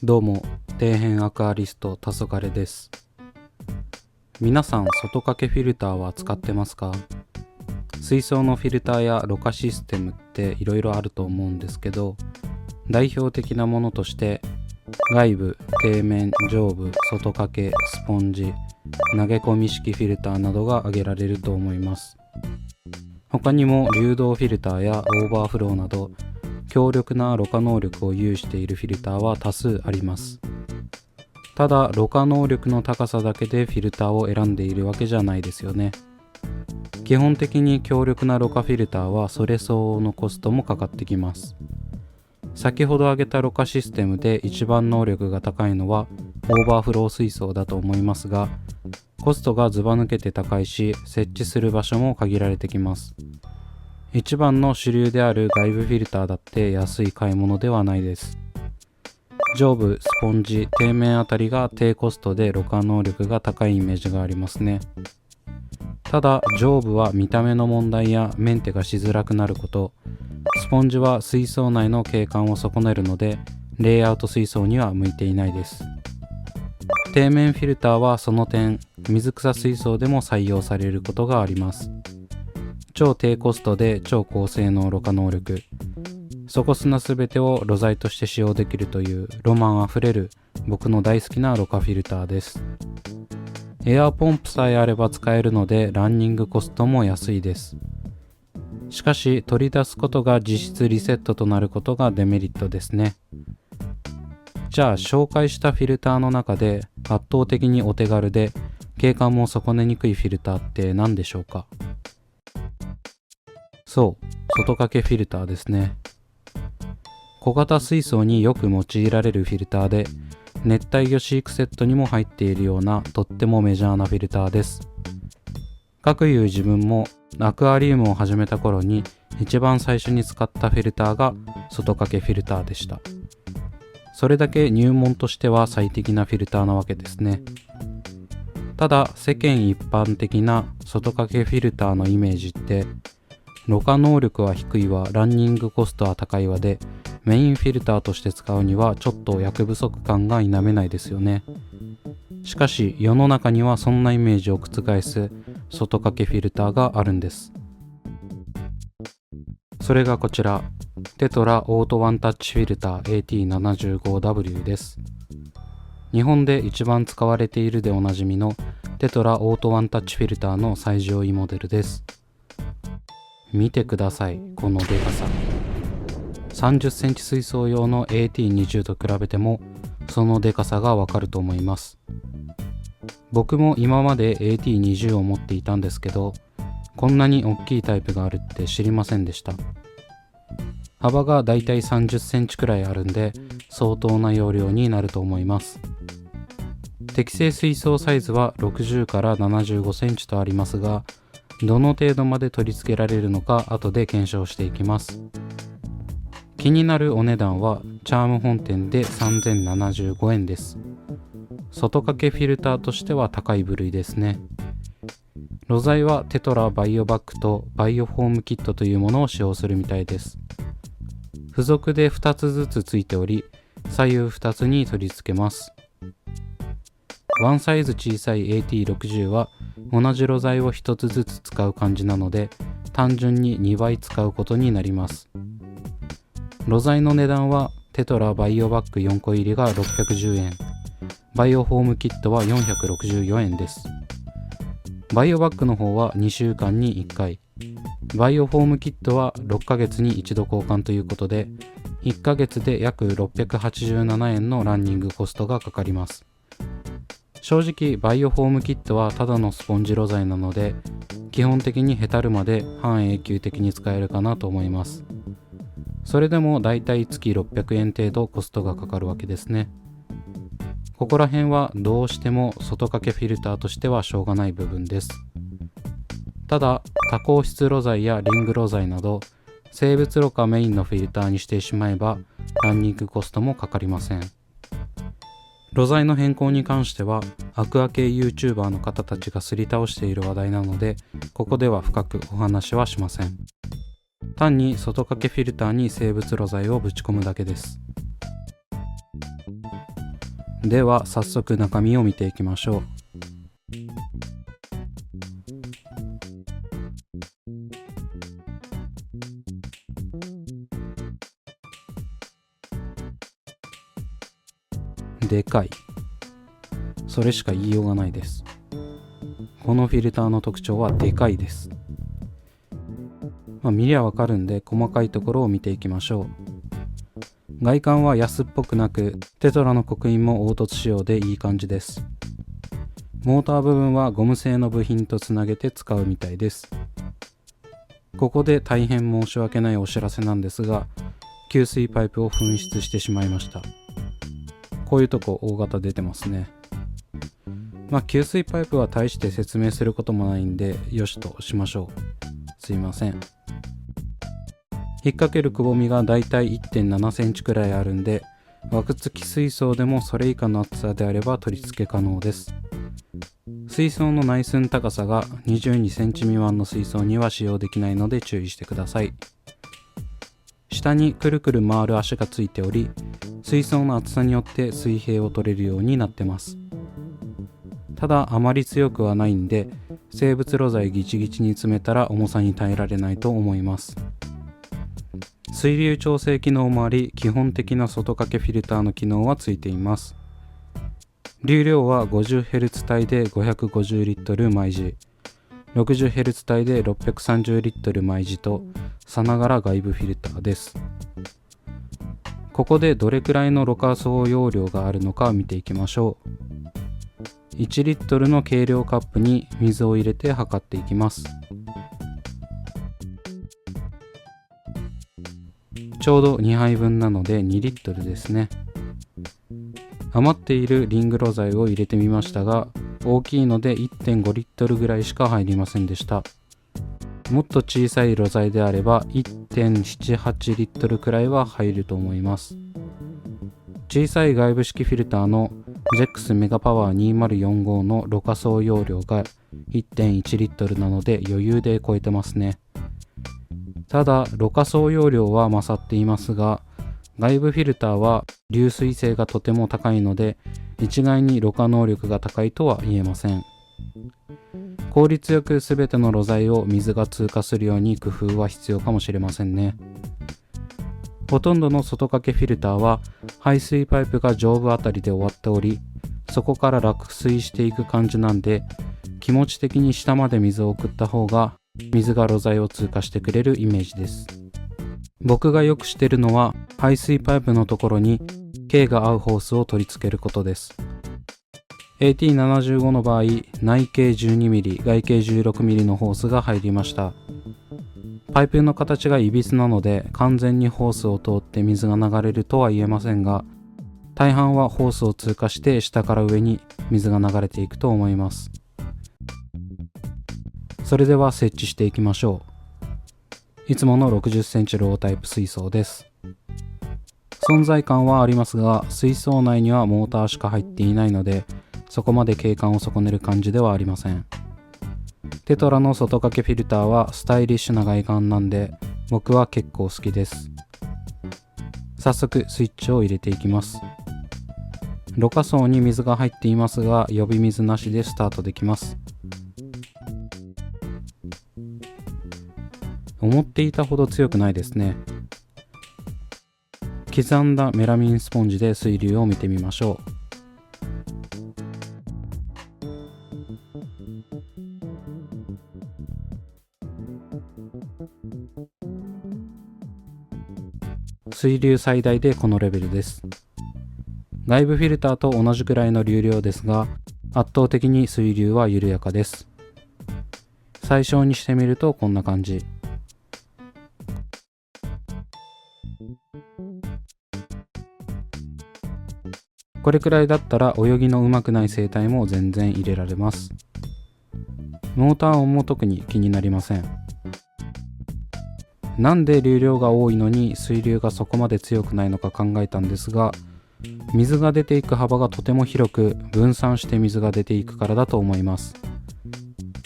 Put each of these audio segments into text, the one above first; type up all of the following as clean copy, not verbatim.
どうも、底辺アクアリスト黄昏です。皆さん、外掛けフィルターは使ってますか？水槽のフィルターやろ過システムっていろいろあると思うんですけど、代表的なものとして外部、底面、上部、外掛け、スポンジ、投げ込み式フィルターなどが挙げられると思います。他にも流動フィルターやオーバーフローなど強力なろ過能力を有しているフィルターは多数あります。ただ、ろ過能力の高さだけでフィルターを選んでいるわけじゃないですよね。基本的に強力なろ過フィルターはそれ相応のコストもかかってきます。先ほど挙げたろ過システムで一番能力が高いのはオーバーフロー水槽だと思いますが、コストがずば抜けて高いし、設置する場所も限られてきます。一番の主流である外部フィルターだって安い買い物ではないです。上部、スポンジ、底面あたりが低コストでろ過能力が高いイメージがありますね。ただ、上部は見た目の問題やメンテがしづらくなること、スポンジは水槽内の景観を損ねるので、レイアウト水槽には向いていないです。底面フィルターはその点、水草水槽でも採用されることがあります。超低コストで超高性能ろ過能力、底砂すべてをろ材として使用できるというロマンあふれる僕の大好きなろ過フィルターです。エアーポンプさえあれば使えるのでランニングコストも安いです。しかし取り出すことが実質リセットとなることがデメリットですね。じゃあ紹介したフィルターの中で圧倒的にお手軽で景観も損ねにくいフィルターって何でしょうか？そう、外掛けフィルターですね。小型水槽によく用いられるフィルターで、熱帯魚飼育セットにも入っているようなとってもメジャーなフィルターです。かくいう自分もアクアリウムを始めた頃に一番最初に使ったフィルターが外掛けフィルターでした。それだけ入門としては最適なフィルターなわけですね。ただ、世間一般的な外掛けフィルターのイメージって、ろ過能力は低いわ、ランニングコストは高いわで、メインフィルターとして使うにはちょっと役不足感が否めないですよね。しかし世の中にはそんなイメージを覆す外掛けフィルターがあるんです。それがこちら、テトラオートワンタッチフィルター AT75W です。日本で一番使われているでおなじみのテトラオートワンタッチフィルターの最上位モデルです。見てください、このでかさ。30センチ水槽用の AT20 と比べてもそのでかさがわかると思います。僕も今まで AT20 を持っていたんですけど、こんなに大きいタイプがあるって知りませんでした。幅がだいたい30センチくらいあるんで相当な容量になると思います。適正水槽サイズは60から75センチとありますが、どの程度まで取り付けられるのか後で検証していきます。気になるお値段はチャーム本店で3075円です。外掛けフィルターとしては高い部類ですね。ろ材はテトラバイオバッグとバイオフォームキットというものを使用するみたいです。付属で2つずつついており、左右2つに取り付けます。ワンサイズ小さい AT60 は同じろ材を1つずつ使う感じなので、単純に2倍使うことになります。ろ材の値段はテトラバイオバッグ4個入りが610円、バイオフォームキットは464円です。バイオバッグの方は2週間に1回、バイオフォームキットは6ヶ月に1度交換ということで、1ヶ月で約687円のランニングコストがかかります。正直バイオフォームキットはただのスポンジろ材なので、基本的にへたるまで半永久的に使えるかなと思います。それでもだいたい月600円程度コストがかかるわけですね。ここら辺はどうしても外掛けフィルターとしてはしょうがない部分です。ただ、多孔質ろ材やリングろ材など生物ろ過メインのフィルターにしてしまえばランニングコストもかかりません。路材の変更に関してはアクア系 YouTuber の方たちがすり倒している話題なので、ここでは深くお話はしません。単に外掛けフィルターに生物路材をぶち込むだけです。では早速中身を見ていきましょう。でかい。それしか言いようがないです。このフィルターの特徴はでかいです。見りゃわかるんで細かいところを見ていきましょう。外観は安っぽくなく、テトラの刻印も凹凸仕様でいい感じです。モーター部分はゴム製の部品とつなげて使うみたいです。ここで大変申し訳ないお知らせなんですが、給水パイプを紛失してしまいました。こういうとこ大型出てますね。給水パイプは大して説明することもないんでよしとしましょう。すいません。引っ掛けるくぼみがだいたい 1.7 センチくらいあるんで、枠付き水槽でもそれ以下の厚さであれば取り付け可能です。水槽の内寸高さが22センチ未満の水槽には使用できないので注意してください。下にくるくる回る足がついており、水槽の厚さによって水平を取れるようになってます。ただあまり強くはないんで、生物路材ギチギチに詰めたら重さに耐えられないと思います。水流調整機能もあり、基本的な外掛けフィルターの機能はついています。流量は 50Hz 帯で550リットル毎時、60Hz 帯で630リットル毎時とさながら外部フィルターです。ここでどれくらいのろ過総容量があるのか見ていきましょう。1リットルの計量カップに水を入れて測っていきます。ちょうど2杯分なので2リットルですね。余っているリング路材を入れてみましたが、大きいので 1.5 リットルぐらいしか入りませんでした。もっと小さい路材であれば 1.78 リットルくらいは入ると思います。小さい外部式フィルターの ZEX メガパワー2045のろ過総容量が 1.1 リットルなので余裕で超えてますね。ただろ過総容量は勝っていますが、外部フィルターは流水性がとても高いので一概にろ過能力が高いとは言えません。効率よく全ての路材を水が通過するように工夫は必要かもしれませんね。ほとんどの外掛けフィルターは排水パイプが上部あたりで終わっており、そこから落水していく感じなんで、気持ち的に下まで水を送った方が水が路材を通過してくれるイメージです。僕がよくしてるのは排水パイプのところに径が合うホースを取り付けることです。AT75 の場合、内径 12mm、外径 16mm のホースが入りました。パイプの形がいびつなので完全にホースを通って水が流れるとは言えませんが、大半はホースを通過して下から上に水が流れていくと思います。それでは設置していきましょう。いつもの60センチロータイプ水槽です。存在感はありますが、水槽内にはモーターしか入っていないので、そこまで景観を損ねる感じではありません。テトラの外掛けフィルターはスタイリッシュな外観なんで、僕は結構好きです。早速スイッチを入れていきます。ろ過槽に水が入っていますが、予備水なしでスタートできます。思っていたほど強くないですね。刻んだメラミンスポンジで水流を見てみましょう。水流最大でこのレベルです。外部フィルターと同じくらいの流量ですが、圧倒的に水流は緩やかです。最小にしてみるとこんな感じ。これくらいだったら泳ぎの上手くない生態も全然入れられます。モーター音も特に気になりません。なんで流量が多いのに水流がそこまで強くないのか考えたんですが、水が出ていく幅がとても広く分散して水が出ていくからだと思います。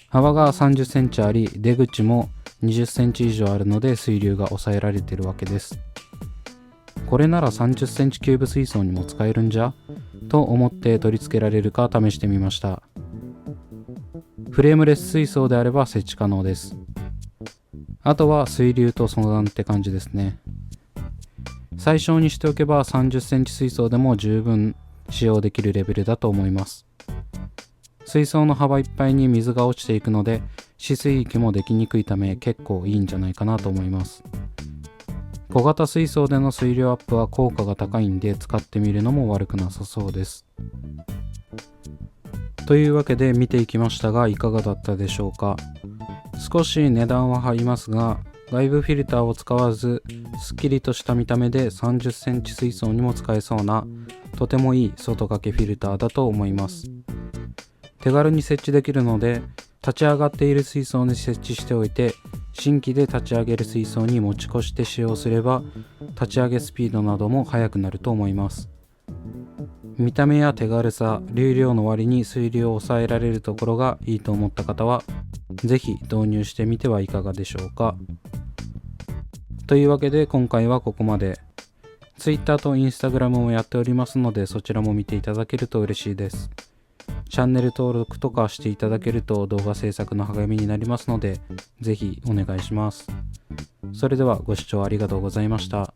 幅が30センチあり、出口も20センチ以上あるので水流が抑えられているわけです。これなら30センチキューブ水槽にも使えるんじゃと思って取り付けられるか試してみました。フレームレス水槽であれば設置可能です。あとは水流と相談って感じですね。最小にしておけば30センチ水槽でも十分使用できるレベルだと思います。水槽の幅いっぱいに水が落ちていくので、止水域もできにくいため結構いいんじゃないかなと思います。小型水槽での水量アップは効果が高いんで使ってみるのも悪くなさそうです。というわけで見ていきましたがいかがだったでしょうか。少し値段は張りますが、外部フィルターを使わずすっきりとした見た目で30センチ水槽にも使えそうなとてもいい外掛けフィルターだと思います。手軽に設置できるので、立ち上がっている水槽に設置しておいて新規で立ち上げる水槽に持ち越して使用すれば立ち上げスピードなども速くなると思います。見た目や手軽さ、流量の割に水流を抑えられるところがいいと思った方はぜひ導入してみてはいかがでしょうか。というわけで今回はここまで。Twitter と Instagram もやっておりますのでそちらも見ていただけると嬉しいです。チャンネル登録とかしていただけると動画制作の励みになりますのでぜひお願いします。それではご視聴ありがとうございました。